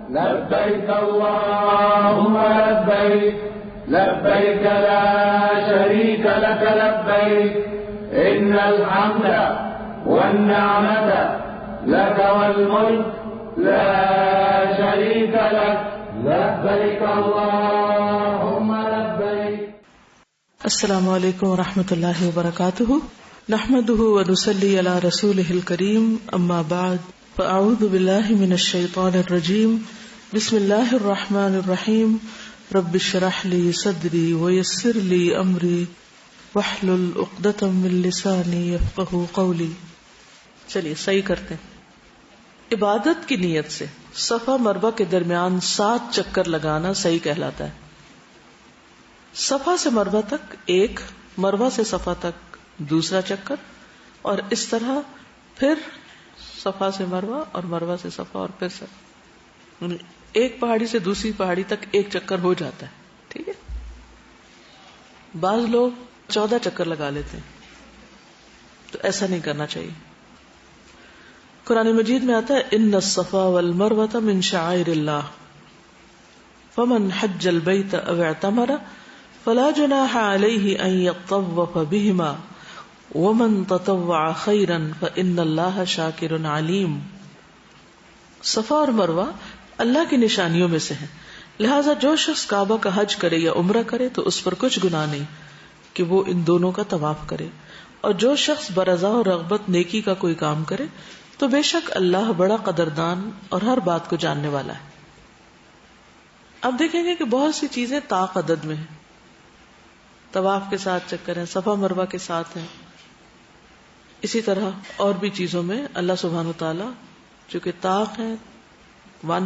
لبيك اللهم لبيك لبيك لا شريك لك لبيك إن الحمد والنعمة لك والملك لا شريك لك لبيك اللهم لبيك. السلام علیکم ورحمۃ اللہ وبرکاتہ. نحمده ونصلي على رسوله الكريم. اما بعد فاعوذ باللہ من الشیطان الرجیم. بسم اللہ الرحمن الرحیم. رب اشرح لي صدری ويسر لي امری واحلل عقدۃ من لسانی یفقہوا قولی. چلیے صحیح کرتے ہیں. عبادت کی نیت سے صفا مروہ کے درمیان 7 چکر لگانا صحیح کہلاتا ہے. صفا سے مروہ تک ایک، مروہ سے صفا تک دوسرا چکر، اور اس طرح پھر صفا سے مروہ اور مروہ سے صفا اور پھر صفا. ایک پہاڑی سے دوسری پہاڑی تک ایک چکر ہو جاتا ہے. ٹھیک ہے. بعض لوگ 14 چکر لگا لیتے ہیں، تو ایسا نہیں کرنا چاہیے. قرآن مجید میں آتا ہے ان الصفا والمروۃ من شعائر اللہ فمن حج البیت او اعتمر فلا جناح علیہ ان یطوف بہما ومن تطوع خیرا فان اللہ شاکر علیم. صفا اور مروہ اللہ کی نشانیوں میں سے ہیں، لہذا جو شخص کعبہ کا حج کرے یا عمرہ کرے تو اس پر کچھ گناہ نہیں کہ وہ ان دونوں کا طواف کرے، اور جو شخص برضا و رغبت نیکی کا کوئی کام کرے تو بے شک اللہ بڑا قدردان اور ہر بات کو جاننے والا ہے. اب دیکھیں گے کہ بہت سی چیزیں طاق عدد میں ہیں. طواف کے 7 چکر ہیں، صفا مروہ کے 7 ہیں. اسی طرح اور بھی چیزوں میں اللہ سبحانہ وتعالی چونکہ طاق ہیں 1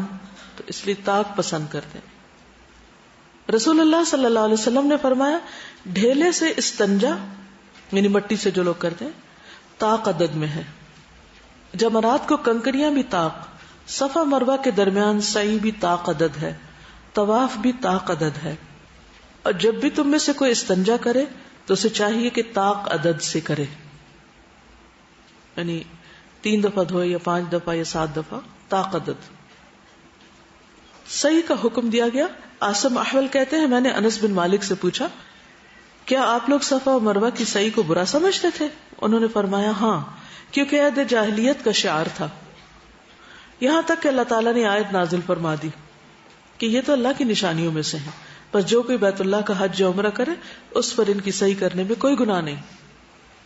تو اس لیے طاق پسند کرتے ہیں. رسول اللہ صلی اللہ علیہ وسلم نے فرمایا ڈھیلے سے استنجا یعنی مٹی سے جو لوگ کرتے ہیں طاق عدد میں ہے. جمرات کو کنکریاں بھی طاق، صفا مروہ کے درمیان سعی بھی طاق عدد ہے، طواف بھی طاق عدد ہے. اور جب بھی تم میں سے کوئی استنجا کرے تو اسے چاہیے کہ طاق عدد سے کرے، یعنی 3 دفعہ دھوئے یا 5 دفعہ یا 7 دفعہ طاق عدد. صحیح کا حکم دیا گیا. عاصم احول کہتے ہیں میں نے انس بن مالک سے پوچھا کیا آپ لوگ صفا و مروہ کی صحیح کو برا سمجھتے تھے؟ انہوں نے فرمایا ہاں، کیونکہ عہد جاہلیت کا شعار تھا. یہاں تک کہ اللہ تعالیٰ نے آیت نازل فرما دی کہ یہ تو اللہ کی نشانیوں میں سے ہیں، بس جو کوئی بیت اللہ کا حج یا عمرہ کرے اس پر ان کی صحیح کرنے میں کوئی گناہ نہیں.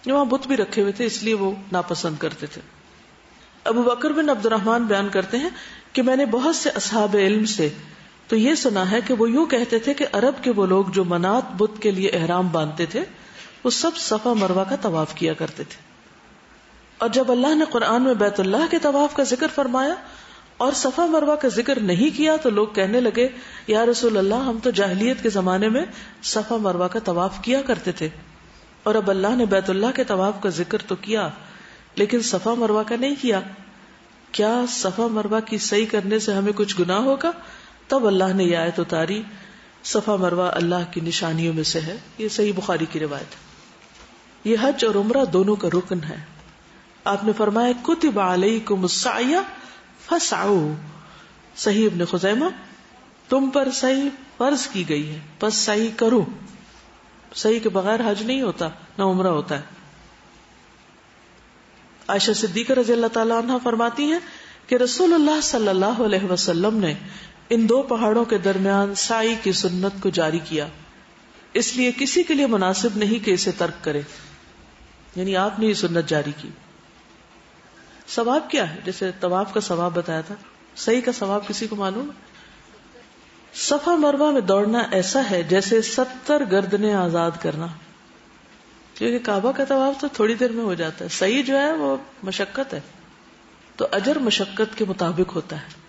وہاں بت بھی رکھے ہوئے تھے اس لیے وہ ناپسند کرتے تھے. ابو بکر بن عبد الرحمن بیان کرتے ہیں کہ میں نے بہت سے اصحاب علم سے تو یہ سنا ہے کہ وہ یوں کہتے تھے کہ عرب کے وہ لوگ جو منات بت کے لیے احرام باندھتے تھے وہ سب صفا مروہ کا طواف کیا کرتے تھے. اور جب اللہ نے قرآن میں بیت اللہ کے طواف کا ذکر فرمایا اور صفا مروہ کا ذکر نہیں کیا تو لوگ کہنے لگے یا رسول اللہ ہم تو جاہلیت کے زمانے میں صفا مروہ کا طواف کیا کرتے تھے، اور اب اللہ نے بیت اللہ کے طواف کا ذکر تو کیا لیکن صفا مروہ کا نہیں کیا، کیا صفا مروہ کی صحیح کرنے سے ہمیں کچھ گناہ ہوگا؟ تب اللہ نے یہ آیت اتاری صفا مروہ اللہ کی نشانیوں میں سے ہے. یہ صحیح بخاری کی روایت ہے. یہ حج اور عمرہ دونوں کا رکن ہے. آپ نے فرمایا کتب علیکم السعی فسعوا، صحیح ابن خزیمہ، تم پر سعی فرض کی گئی ہے پس سعی کرو. سعی کے بغیر حج نہیں ہوتا نہ عمرہ ہوتا ہے. عائشہ صدیقہ رضی اللہ تعالی عنہ فرماتی ہیں کہ رسول اللہ صلی اللہ علیہ وسلم نے ان 2 پہاڑوں کے درمیان سعی کی سنت کو جاری کیا، اس لیے کسی کے لیے مناسب نہیں کہ اسے ترک کرے. یعنی آپ نے یہ سنت جاری کی. ثواب کیا ہے؟ جیسے طواف کا ثواب بتایا تھا، صحیح کا ثواب کسی کو معلوم ہے؟ صفا مروہ میں دوڑنا ایسا ہے جیسے 70 گردنیں آزاد کرنا، کیونکہ کعبہ کا طواف تو تھوڑی دیر میں ہو جاتا ہے، صحیح جو ہے وہ مشقت ہے. تو اجر مشقت کے مطابق ہوتا ہے.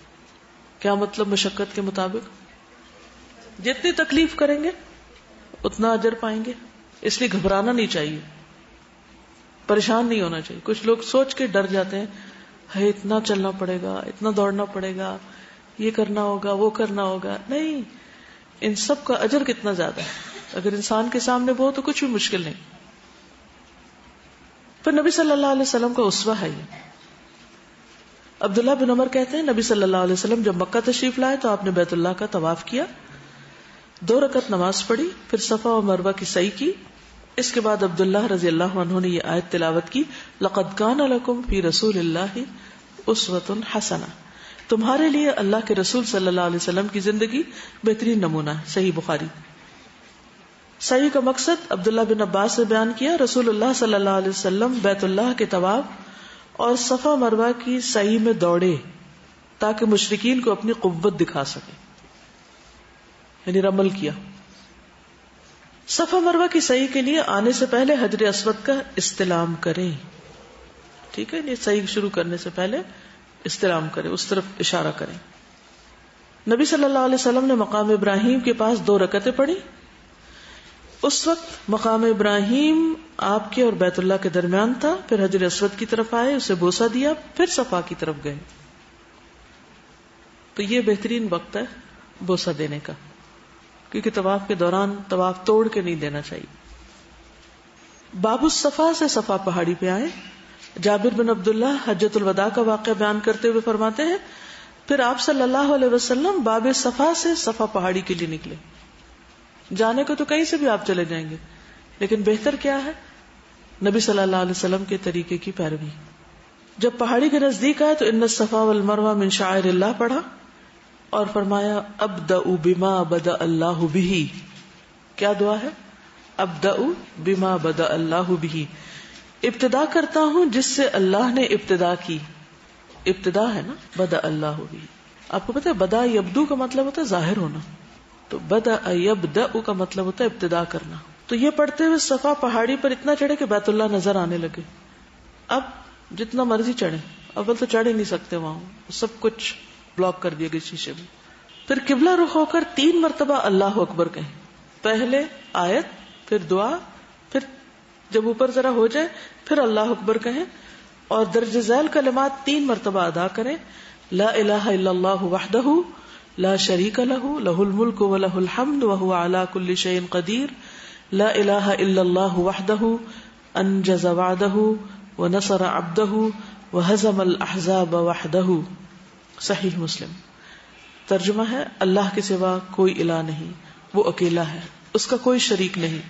کیا مطلب مشقت کے مطابق؟ جتنی تکلیف کریں گے اتنا اجر پائیں گے. اس لیے گھبرانا نہیں چاہیے، پریشان نہیں ہونا چاہیے. کچھ لوگ سوچ کے ڈر جاتے ہیں ہے اتنا چلنا پڑے گا، اتنا دوڑنا پڑے گا، یہ کرنا ہوگا، وہ کرنا ہوگا. نہیں، ان سب کا اجر کتنا زیادہ ہے. اگر انسان کے سامنے وہ ہو تو کچھ بھی مشکل نہیں. پھر نبی صلی اللہ علیہ وسلم کا اسوہ ہے یہ. عبداللہ بن عمر کہتے ہیں نبی صلی اللہ علیہ وسلم جب مکہ تشریف لائے تو آپ نے بیت اللہ کا طواف کیا، 2 رکعت نماز پڑھی، پھر صفا و مروہ کی سعی کی. اس کے بعد عبداللہ رضی اللہ عنہ نے یہ آیت تلاوت کی، لقد کان لکم فی رسول اللہ اسوۃ حسنہ، تمہارے لیے اللہ کے رسول صلی اللہ علیہ وسلم کی زندگی بہترین نمونہ ہے. صحیح بخاری. سعی کا مقصد عبداللہ بن عباس نے بیان کیا، رسول اللہ صلی اللہ علیہ وسلم بیت اللہ کے طواف اور صفا مروہ کی سعی میں دوڑے تاکہ مشرکین کو اپنی قوت دکھا سکے، یعنی رمل کیا. صفا مروہ کی سعی کے لیے آنے سے پہلے حجر اسود کا استلام کریں. ٹھیک ہے، یہ سعی شروع کرنے سے پہلے استلام کریں، اس طرف اشارہ کریں. نبی صلی اللہ علیہ وسلم نے مقام ابراہیم کے پاس 2 رکعتیں پڑھی. اس وقت مقام ابراہیم آپ کے اور بیت اللہ کے درمیان تھا. پھر حجر اسود کی طرف آئے، اسے بوسہ دیا، پھر صفا کی طرف گئے. تو یہ بہترین وقت ہے بوسہ دینے کا، کیونکہ طواف کے دوران طواف توڑ کے نہیں دینا چاہیے. باب الصفا سے صفا پہاڑی پہ آئے. جابر بن عبداللہ حجۃ الوداع کا واقعہ بیان کرتے ہوئے فرماتے ہیں پھر آپ صلی اللہ علیہ وسلم باب صفا سے صفا پہاڑی کے لیے نکلے. جانے کو تو کہیں سے بھی آپ چلے جائیں گے، لیکن بہتر کیا ہے؟ نبی صلی اللہ علیہ وسلم کے طریقے کی پیروی. جب پہاڑی کے نزدیک آئے تو ان الصفا والمروہ من شعائر اللہ پڑھا اور فرمایا ابدأ بما بدأ اللہ بہ. کیا دعا ہے؟ ابدأ بما بدأ اللہ بہ، ابتدا کرتا ہوں جس سے اللہ نے ابتدا کی. ابتدا ہے نا، بدأ اللہ بہ. آپ کو پتا ہے بدا یبدو کا مطلب ہوتا ہے ظاہر ہونا، تو بدأ یبدأ کا مطلب ہوتا ہے ابتدا کرنا. تو یہ پڑھتے ہوئے صفا پہاڑی پر اتنا چڑھے کہ بیت اللہ نظر آنے لگے. اب جتنا مرضی چڑھے، اول تو چڑھ ہی نہیں سکتے، وہاں سب کچھ بلاک کر دیا گیا شیشے میں. پھر قبلہ رخ ہو کر 3 مرتبہ اللہ اکبر کہیں. پہلے آیت، پھر دعا، پھر جب اوپر ذرا ہو جائے پھر اللہ اکبر کہیں، اور درج ذیل کلمات 3 مرتبہ ادا کریں. لا الہ الا اللہ وحدہ لا شریک لہ لہ الملک ولہ الحمد وہو علی کل شیء قدیر. لا الہ الا اللہ وحدہ انجز وعدہ ونصر عبدہ وہزم الاحزاب وحدہ. صحیح مسلم. ترجمہ ہے اللہ کے سوا کوئی الہ نہیں، وہ اکیلا ہے، اس کا کوئی شریک نہیں،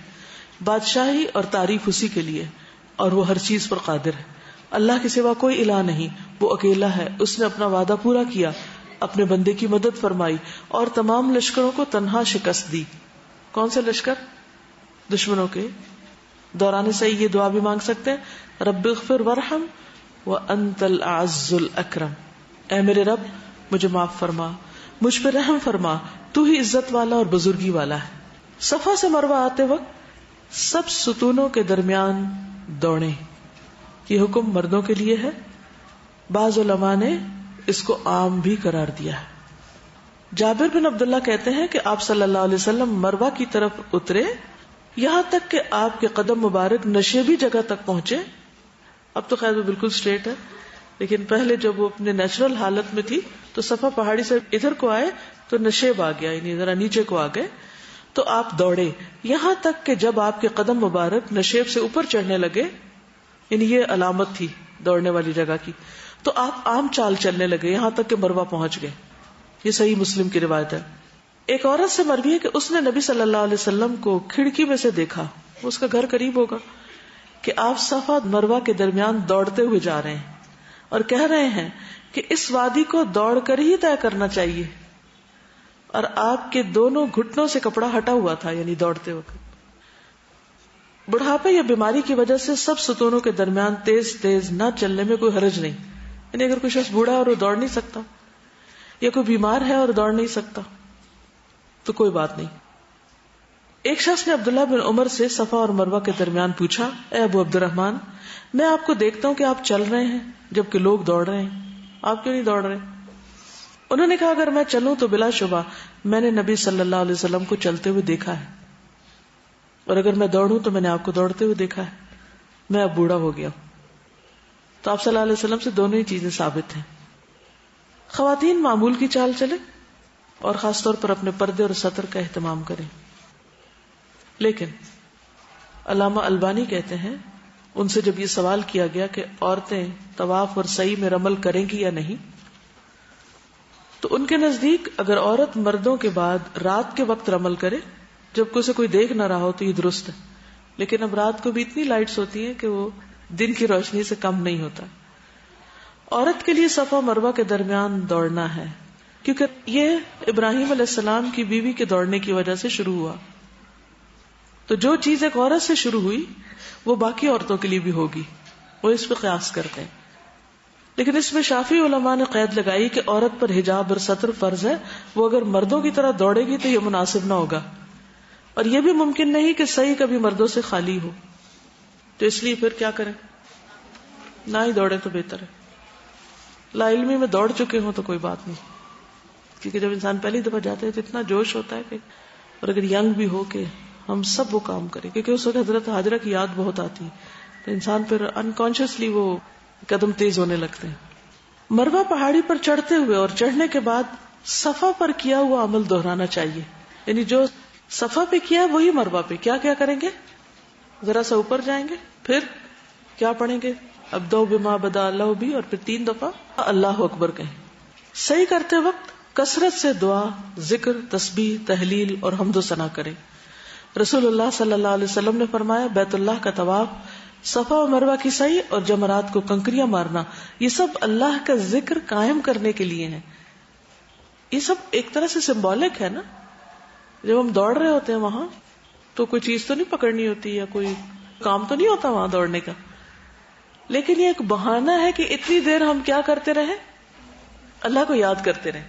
بادشاہی اور تعریف اسی کے لیے، اور وہ ہر چیز پر قادر ہے. اللہ کے سوا کوئی الہ نہیں، وہ اکیلا ہے، اس نے اپنا وعدہ پورا کیا، اپنے بندے کی مدد فرمائی اور تمام لشکروں کو تنہا شکست دی. کون سے لشکر؟ دشمنوں کے. دوران صحیح یہ دعا بھی مانگ سکتے ہیں، رب اغفر وارحم وانت الاعز الاکرم. اے میرے رب مجھے معاف فرما، مجھ پہ رحم فرما، تو ہی عزت والا اور بزرگی والا ہے. صفا سے مروہ آتے وقت سب ستونوں کے درمیان دوڑیں. یہ حکم مردوں کے لیے ہے، بعض علماء نے اس کو عام بھی قرار دیا ہے. جابر بن عبداللہ کہتے ہیں کہ آپ صلی اللہ علیہ وسلم مروہ کی طرف اترے یہاں تک کہ آپ کے قدم مبارک نشیبی جگہ تک پہنچے. اب تو خیر وہ بالکل سٹریٹ ہے، لیکن پہلے جب وہ اپنے نیچرل حالت میں تھی تو صفا پہاڑی سے ادھر کو آئے تو نشیب آ گیا، یعنی ذرا نیچے کو آ گئے. تو آپ دوڑے یہاں تک کہ جب آپ کے قدم مبارک نشیب سے اوپر چڑھنے لگے، یعنی یہ علامت تھی دوڑنے والی جگہ کی، تو آپ عام چال چلنے لگے یہاں تک کہ مروہ پہنچ گئے. یہ صحیح مسلم کی روایت ہے. ایک عورت سے مروی ہے کہ اس نے نبی صلی اللہ علیہ وسلم کو کھڑکی میں سے دیکھا، اس کا گھر قریب ہوگا، کہ آپ صفا مروہ کے درمیان دوڑتے ہوئے جا رہے ہیں اور کہہ رہے ہیں کہ اس وادی کو دوڑ کر ہی طے کرنا چاہیے. اور آپ کے دونوں گھٹنوں سے کپڑا ہٹا ہوا تھا، یعنی دوڑتے وقت. بڑھاپے یا بیماری کی وجہ سے سب ستونوں کے درمیان تیز تیز نہ چلنے میں کوئی حرج نہیں. یعنی اگر کوئی شخص بوڑھا اور وہ دوڑ نہیں سکتا، یا کوئی بیمار ہے اور دوڑ نہیں سکتا، تو کوئی بات نہیں. ایک شخص نے عبداللہ بن عمر سے صفا اور مروہ کے درمیان پوچھا، اے ابو عبد الرحمن، میں آپ کو دیکھتا ہوں کہ آپ چل رہے ہیں جبکہ لوگ دوڑ رہے ہیں، آپ کیوں نہیں دوڑ رہے؟ انہوں نے کہا، اگر میں چلوں تو بلا شبہ میں نے نبی صلی اللہ علیہ وسلم کو چلتے ہوئے دیکھا ہے، اور اگر میں دوڑوں تو میں نے آپ کو دوڑتے ہوئے دیکھا ہے. میں اب بوڑھا ہو گیا ہوں. تو آپ صلی اللہ علیہ وسلم سے دونوں ہی چیزیں ثابت ہیں. خواتین معمول کی چال چلیں اور خاص طور پر اپنے پردے اور ستر کا اہتمام کریں. لیکن علامہ البانی کہتے ہیں ان سے جب یہ سوال کیا گیا کہ عورتیں طواف اور سعی میں رمل کریں گی یا نہیں، تو ان کے نزدیک اگر عورت مردوں کے بعد رات کے وقت رمل کرے جب اسے کوئی دیکھ نہ رہا ہو تو یہ درست ہے، لیکن اب رات کو بھی اتنی لائٹس ہوتی ہیں کہ وہ دن کی روشنی سے کم نہیں ہوتا. عورت کے لیے صفا مروہ کے درمیان دوڑنا ہے، کیونکہ یہ ابراہیم علیہ السلام کی بیوی کے دوڑنے کی وجہ سے شروع ہوا. تو جو چیز ایک عورت سے شروع ہوئی وہ باقی عورتوں کے لیے بھی ہوگی، وہ اس پہ قیاس کرتے ہیں. لیکن اس میں شافعی علماء نے قید لگائی کہ عورت پر حجاب اور ستر فرض ہے، وہ اگر مردوں کی طرح دوڑے گی تو یہ مناسب نہ ہوگا، اور یہ بھی ممکن نہیں کہ صحیح کبھی مردوں سے خالی ہو. تو اس لیے پھر کیا کریں، نہ ہی دوڑے تو بہتر ہے. لا علمی میں دوڑ چکے ہوں تو کوئی بات نہیں، کیونکہ جب انسان پہلی دفعہ جاتے ہیں تو اتنا جوش ہوتا ہے کہ، اور اگر ینگ بھی ہو کہ ہم سب وہ کام کریں، کیونکہ اس وقت حضرت ہاجرہ کی یاد بہت آتی ہے تو انسان پھر انکانشیسلی وہ قدم تیز ہونے لگتے ہیں. مروہ پہاڑی پر چڑھتے ہوئے اور چڑھنے کے بعد صفا پر کیا ہوا عمل دہرانا چاہیے. یعنی جو صفا پہ کیا وہی مروہ پہ کیا کیا کریں گے، ذرا سا اوپر جائیں گے، پھر کیا پڑھیں گے، ابدؤ بما بدا اللہ بھی، اور پھر 3 دفعہ اللہ اکبر کہیں. صحیح کرتے وقت کثرت سے دعا، ذکر، تسبیح، تحلیل اور حمد و ثنا کریں. رسول اللہ صلی اللہ علیہ وسلم نے فرمایا بیت اللہ کا طواف، صفا و مروہ کی سعی اور جمرات کو کنکریاں مارنا، یہ سب اللہ کا ذکر قائم کرنے کے لیے ہیں. یہ سب ایک طرح سے سمبولک ہے نا. جب ہم دوڑ رہے ہوتے ہیں وہاں تو کوئی چیز تو نہیں پکڑنی ہوتی یا کوئی کام تو نہیں ہوتا وہاں دوڑنے کا، لیکن یہ ایک بہانہ ہے کہ اتنی دیر ہم کیا کرتے رہے، اللہ کو یاد کرتے رہے.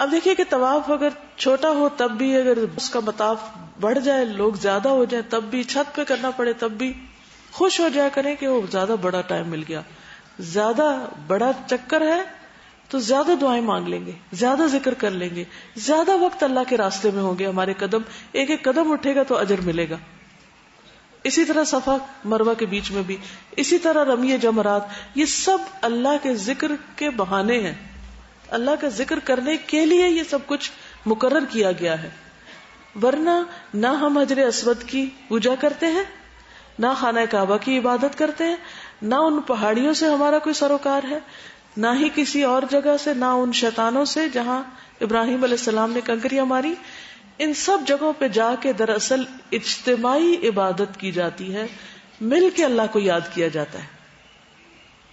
اب دیکھیے کہ طواف اگر چھوٹا ہو تب بھی، اگر اس کا مطاف بڑھ جائے، لوگ زیادہ ہو جائیں تب بھی، چھت پہ کرنا پڑے تب بھی خوش ہو جایا کریں کہ وہ زیادہ بڑا ٹائم مل گیا. زیادہ بڑا چکر ہے تو زیادہ دعائیں مانگ لیں گے، زیادہ ذکر کر لیں گے، زیادہ وقت اللہ کے راستے میں ہوں گے، ہمارے قدم ایک ایک قدم اٹھے گا تو اجر ملے گا. اسی طرح صفا مروہ کے بیچ میں بھی، اسی طرح رمی جمرات، یہ سب اللہ کے ذکر کے بہانے ہیں. اللہ کا ذکر کرنے کے لیے یہ سب کچھ مقرر کیا گیا ہے. ورنہ نہ ہم حجر اسود کی پوجا کرتے ہیں، نہ خانہ کعبہ کی عبادت کرتے ہیں، نہ ان پہاڑیوں سے ہمارا کوئی سروکار ہے، نہ ہی کسی اور جگہ سے، نہ ان شیطانوں سے جہاں ابراہیم علیہ السلام نے کنکریاں ماری. ان سب جگہوں پہ جا کے دراصل اجتماعی عبادت کی جاتی ہے، مل کے اللہ کو یاد کیا جاتا ہے.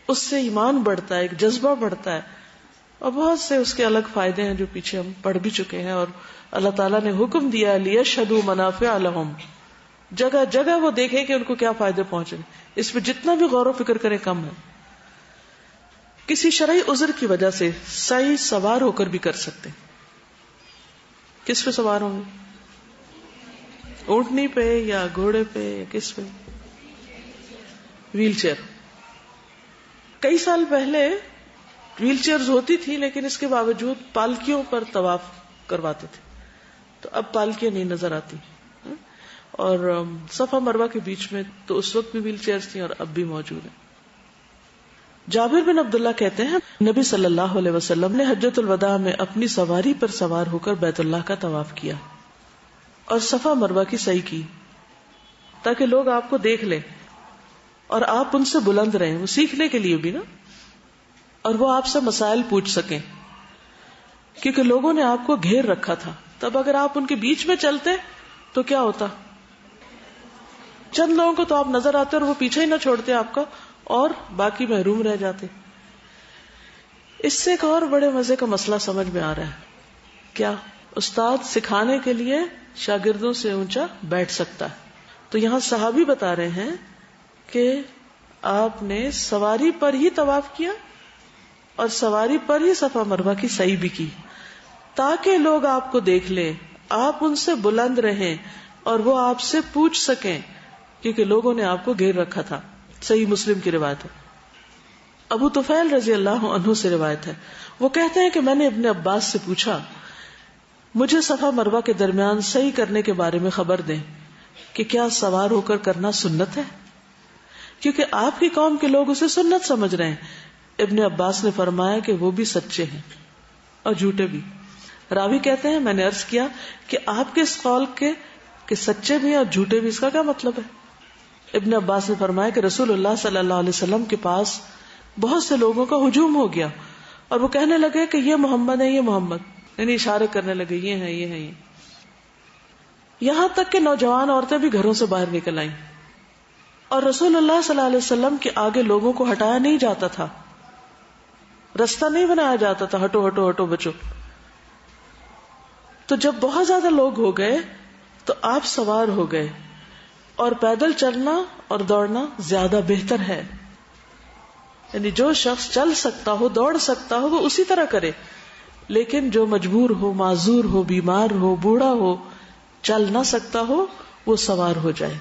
اس سے ایمان بڑھتا ہے، ایک جذبہ بڑھتا ہے، اور بہت سے اس کے الگ فائدے ہیں جو پیچھے ہم پڑھ بھی چکے ہیں. اور اللہ تعالیٰ نے حکم دیا لِيَشْهَدُوا مَنَافِعَ لَهُمْ، جگہ جگہ وہ دیکھیں کہ ان کو کیا فائدے پہنچے. اس پہ جتنا بھی غور و فکر کریں کم ہے. کسی شرعی عذر کی وجہ سے سعی سوار ہو کر بھی کر سکتے ہیں. کس پہ سوار ہوں گے، اونٹنی پہ یا گھوڑے پہ یا کس پہ؟ Wheel chair. کئی سال پہلے ویل چیئرز ہوتی تھی لیکن اس کے باوجود پالکیوں پر طواف کرواتے تھے، تو اب پالکیاں نہیں نظر آتی. اور صفا مروہ کے بیچ میں تو اس وقت بھی ویل چیئرز تھیں اور اب بھی موجود ہیں. جابر بن عبداللہ کہتے ہیں نبی صلی اللہ علیہ وسلم نے حجۃ الوداع میں اپنی سواری پر سوار ہو کر بیت اللہ کا طواف کیا اور صفا مروہ کی سعی کی تاکہ لوگ آپ کو دیکھ لیں اور آپ ان سے بلند رہیں، وہ سیکھنے کے لیے بھی نا، اور وہ آپ سے مسائل پوچھ سکیں، کیونکہ لوگوں نے آپ کو گھیر رکھا تھا. تب اگر آپ ان کے بیچ میں چلتے تو کیا ہوتا، چند لوگوں کو تو آپ نظر آتے اور وہ پیچھے ہی نہ چھوڑتے آپ کا، اور باقی محروم رہ جاتے. اس سے ایک اور بڑے مزے کا مسئلہ سمجھ میں آ رہا ہے. کیا؟ استاد سکھانے کے لیے شاگردوں سے اونچا بیٹھ سکتا ہے. تو یہاں صحابی بتا رہے ہیں کہ آپ نے سواری پر ہی طواف کیا اور سواری پر ہی صفا مروہ کی سعی بھی کی تاکہ لوگ آپ کو دیکھ لیں، آپ ان سے بلند رہیں اور وہ آپ سے پوچھ سکیں، کیونکہ لوگوں نے آپ کو گھیر رکھا تھا. صحیح مسلم کی روایت ہے. ابو طفیل رضی اللہ عنہ سے روایت ہے، وہ کہتے ہیں کہ میں نے ابن عباس سے پوچھا مجھے صفا مروہ کے درمیان سعی کرنے کے بارے میں خبر دیں کہ کیا سوار ہو کر کرنا سنت ہے، کیونکہ آپ کی قوم کے لوگ اسے سنت سمجھ رہے ہیں. ابن عباس نے فرمایا کہ وہ بھی سچے ہیں اور جھوٹے بھی. راوی کہتے ہیں میں نے عرض کیا کہ آپ کے اس قول کے کہ سچے بھی اور جھوٹے بھی، اس کا کیا مطلب ہے؟ ابن عباس نے فرمایا کہ رسول اللہ صلی اللہ علیہ وسلم کے پاس بہت سے لوگوں کا ہجوم ہو گیا اور وہ کہنے لگے کہ یہ محمد ہے، یہ محمد، یعنی اشارے کرنے لگے یہ ہے، یہ ہے، یہ. یہاں تک کہ نوجوان عورتیں بھی گھروں سے باہر نکل آئیں اور رسول اللہ صلی اللہ علیہ وسلم کے آگے لوگوں کو ہٹایا نہیں جاتا تھا، رستہ نہیں بنایا جاتا تھا، ہٹو ہٹو ہٹو بچو. تو جب بہت زیادہ لوگ ہو گئے تو آپ سوار ہو گئے، اور پیدل چلنا اور دوڑنا زیادہ بہتر ہے. یعنی جو شخص چل سکتا ہو، دوڑ سکتا ہو، وہ اسی طرح کرے، لیکن جو مجبور ہو، معذور ہو، بیمار ہو، بوڑھا ہو، چل نہ سکتا ہو، وہ سوار ہو جائے.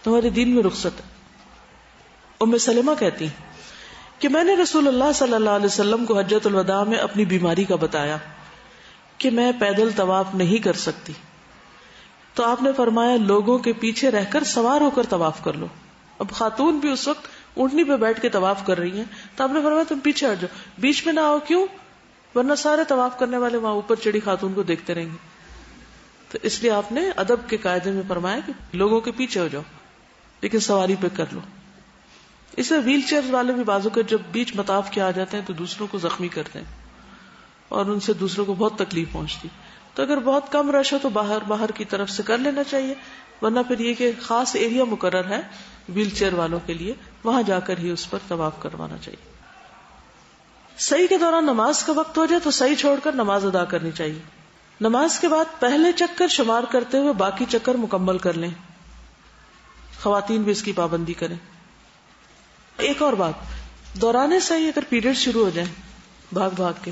ہمارے دین میں رخصت ہے. ام سلمہ کہتی کہ میں نے رسول اللہ صلی اللہ علیہ وسلم کو حجۃ الوداع میں اپنی بیماری کا بتایا کہ میں پیدل طواف نہیں کر سکتی، تو آپ نے فرمایا لوگوں کے پیچھے رہ کر سوار ہو کر طواف کر لو. اب خاتون بھی اس وقت اونٹنی پہ بیٹھ کے طواف کر رہی ہیں، تو آپ نے فرمایا تم پیچھے ہٹ جاؤ، بیچ میں نہ آؤ. کیوں؟ ورنہ سارے طواف کرنے والے وہاں اوپر چڑھی خاتون کو دیکھتے رہیں گے. تو اس لیے آپ نے ادب کے قاعدے میں فرمایا کہ لوگوں کے پیچھے ہو جاؤ لیکن سواری پہ کر لو. اس میں ویل چیئر والے بھی بازو کے جب بیچ مطاف کے آ جاتے ہیں تو دوسروں کو زخمی کرتے ہیں اور ان سے دوسروں کو بہت تکلیف پہنچتی. تو اگر بہت کم رش ہو تو باہر کی طرف سے کر لینا چاہیے، ورنہ پھر یہ کہ خاص ایریا مقرر ہے ویل چیئر والوں کے لیے، وہاں جا کر ہی اس پر طواف کروانا چاہیے. سعی کے دوران نماز کا وقت ہو جائے تو سعی چھوڑ کر نماز ادا کرنی چاہیے. نماز کے بعد پہلے چکر شمار کرتے ہوئے باقی چکر مکمل کر لیں. خواتین بھی اس کی پابندی کریں. ایک اور بات، دوران سعی اگر پیریڈ شروع ہو جائیں بھاگ کے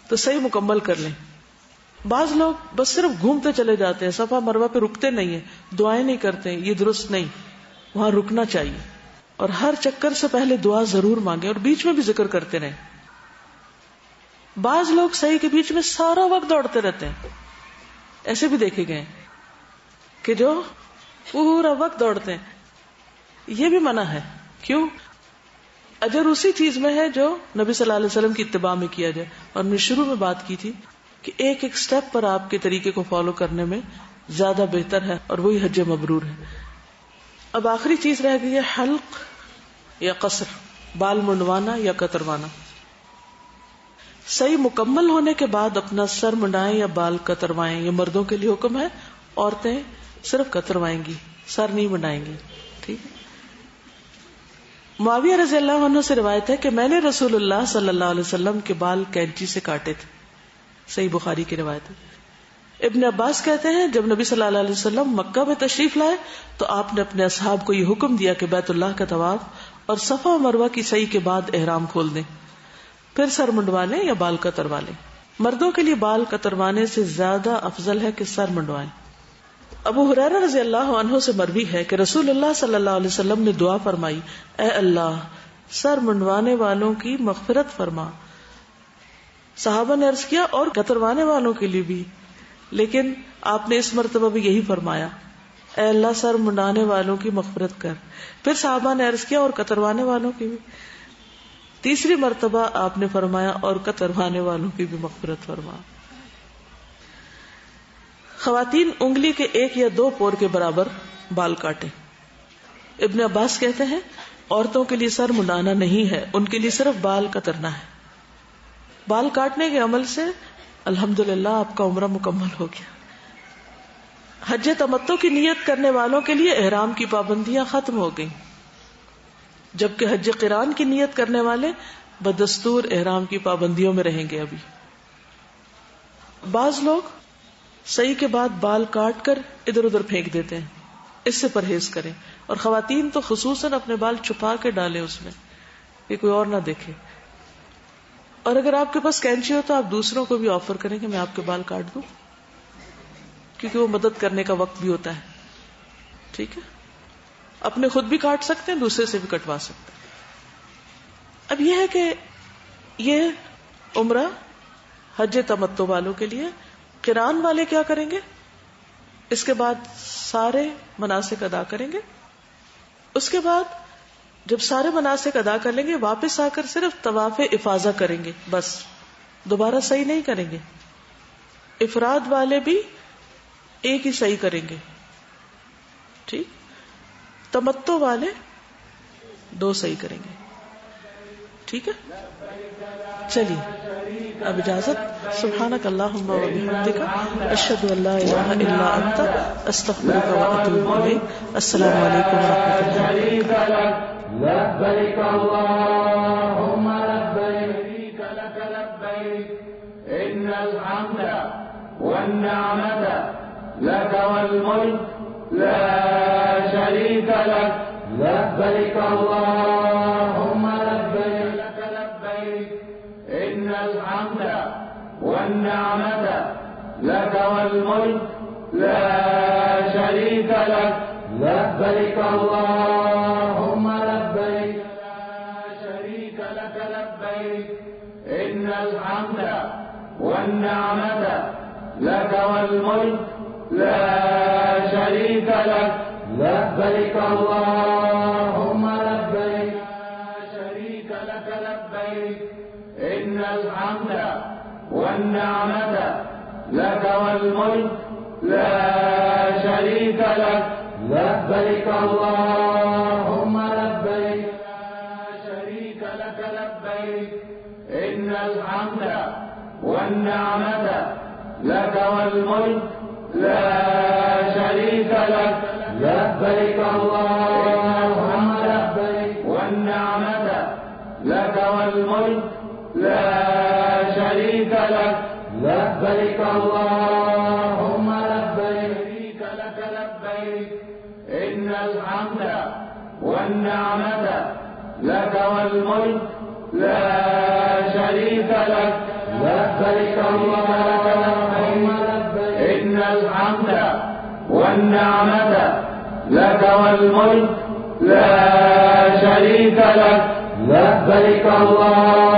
تو سعی مکمل کر لیں. بعض لوگ بس صرف گھومتے چلے جاتے ہیں، صفا مروہ پہ رکتے نہیں ہیں، دعائیں نہیں کرتے ہیں، یہ درست نہیں. وہاں رکنا چاہیے اور ہر چکر سے پہلے دعا ضرور مانگے اور بیچ میں بھی ذکر کرتے رہیں. بعض لوگ سعی کے بیچ میں سارا وقت دوڑتے رہتے ہیں، ایسے بھی دیکھے گئے کہ جو پورا وقت دوڑتے ہیں. یہ بھی منع ہے. کیوں؟ اجر اسی چیز میں ہے جو نبی صلی اللہ علیہ وسلم کی اتباع میں کیا جائے. اور میں شروع میں بات کی تھی کہ ایک ایک سٹیپ پر آپ کے طریقے کو فالو کرنے میں زیادہ بہتر ہے اور وہی حج مبرور ہے. اب آخری چیز رہ گئی ہے حلق یا قصر، بال منڈوانا یا کتروانا. صحیح مکمل ہونے کے بعد اپنا سر منڈائیں یا بال کتروائیں. یہ مردوں کے لیے حکم ہے، عورتیں صرف کتروائیں گی، سر نہیں منڈائیں گی. ٹھیک. معاویہ رضی اللہ عنہ سے روایت ہے کہ میں نے رسول اللہ صلی اللہ علیہ وسلم کے بال کینچی سے کاٹے تھے. صحیح بخاری کی روایت ہے. ابن عباس کہتے ہیں جب نبی صلی اللہ علیہ وسلم مکہ میں تشریف لائے تو آپ نے اپنے اصحاب کو یہ حکم دیا کہ بیت اللہ کا طواف اور صفا و مروہ کی سعی کے بعد احرام کھول دیں، پھر سر منڈوا لیں یا بال کتروا لیں. مردوں کے لیے بال کتروانے سے زیادہ افضل ہے کہ سر منڈوائیں. ابو ہریرہ رضی اللہ عنہ سے مروی ہے کہ رسول اللہ صلی اللہ علیہ وسلم نے دعا فرمائی، اے اللہ سر منڈوانے والوں کی مغفرت فرما. صحابہ نے عرض کیا اور کتروانے والوں کے لیے بھی، لیکن آپ نے اس مرتبہ بھی یہی فرمایا، اے اللہ سر منڈانے والوں کی مغفرت کر. پھر صحابہ نے عرض کیا اور کتروانے والوں کی بھی. تیسری مرتبہ آپ نے فرمایا اور کتروانے والوں کی بھی مغفرت فرما. خواتین انگلی کے 1 یا 2 پور کے برابر بال کاٹیں. ابن عباس کہتے ہیں عورتوں کے لیے سر منڈانا نہیں ہے، ان کے لیے صرف بال کترنا ہے. بال کاٹنے کے عمل سے الحمدللہ آپ کا عمرہ مکمل ہو گیا. حج تمتع کی نیت کرنے والوں کے لیے احرام کی پابندیاں ختم ہو گئیں، جبکہ حج قران کی نیت کرنے والے بدستور احرام کی پابندیوں میں رہیں گے. ابھی بعض لوگ سعی کے بعد بال کاٹ کر ادھر ادھر پھینک دیتے ہیں، اس سے پرہیز کریں. اور خواتین تو خصوصاً اپنے بال چھپا کے ڈالیں اس میں کہ کوئی اور نہ دیکھے. اور اگر آپ کے پاس کینچی ہو تو آپ دوسروں کو بھی آفر کریں کہ میں آپ کے بال کاٹ دوں، کیونکہ وہ مدد کرنے کا وقت بھی ہوتا ہے. ٹھیک ہے، اپنے خود بھی کاٹ سکتے ہیں، دوسرے سے بھی کٹوا سکتے ہیں. اب یہ ہے کہ یہ عمرہ حج تمتع والوں کے لیے. قران والے کیا کریں گے؟ اس کے بعد سارے مناسک ادا کریں گے. اس کے بعد جب سارے مناسک ادا کر لیں گے واپس آ کر صرف طواف افاضہ کریں گے، بس دوبارہ صحیح نہیں کریں گے. افراد والے بھی ایک ہی صحیح کریں گے. ٹھیک. تمتع والے 2 صحیح کریں گے. ٹھیک ہے, چلیے اب اجازت. سبحانک اللہم و بحمدک اشہد ان لا الہ الا انت استغفرک و اتوب الیک. السلام علیکم و رحمۃ اللہ. لبیک اللہم لبیک لک لبیک ان الحمد والنعمۃ لک والملک لا شریک لک. لبیک اللہم لبیک لک لبیک ان الحمد والنعمۃ لک والملک لا شریک لک. لبیک اللہم لبیک لا شریک لک لبیک ان الحمد والنعمۃ لک والملک لا شریک لک. لبیک اللہم لبیک لا شریک لک لبیک ان الحمد والنعمۃ لک والملک لا شریک لک. لبیک اللہم لبیک لا شریک لک لبیک ان الحمد والنعمۃ لک والملک لا شریک لک. لبیک اللہم لبیک والنعمۃ لک والملک لا شریک لک. لبیک اللہم لبیک لک لبیک ان الحمد والنعمۃ لک والملک لا شریک لک. لبیک اللہم لبیک ان الحمد والنعمۃ لک والملک لا شریک لک. لبیک اللہم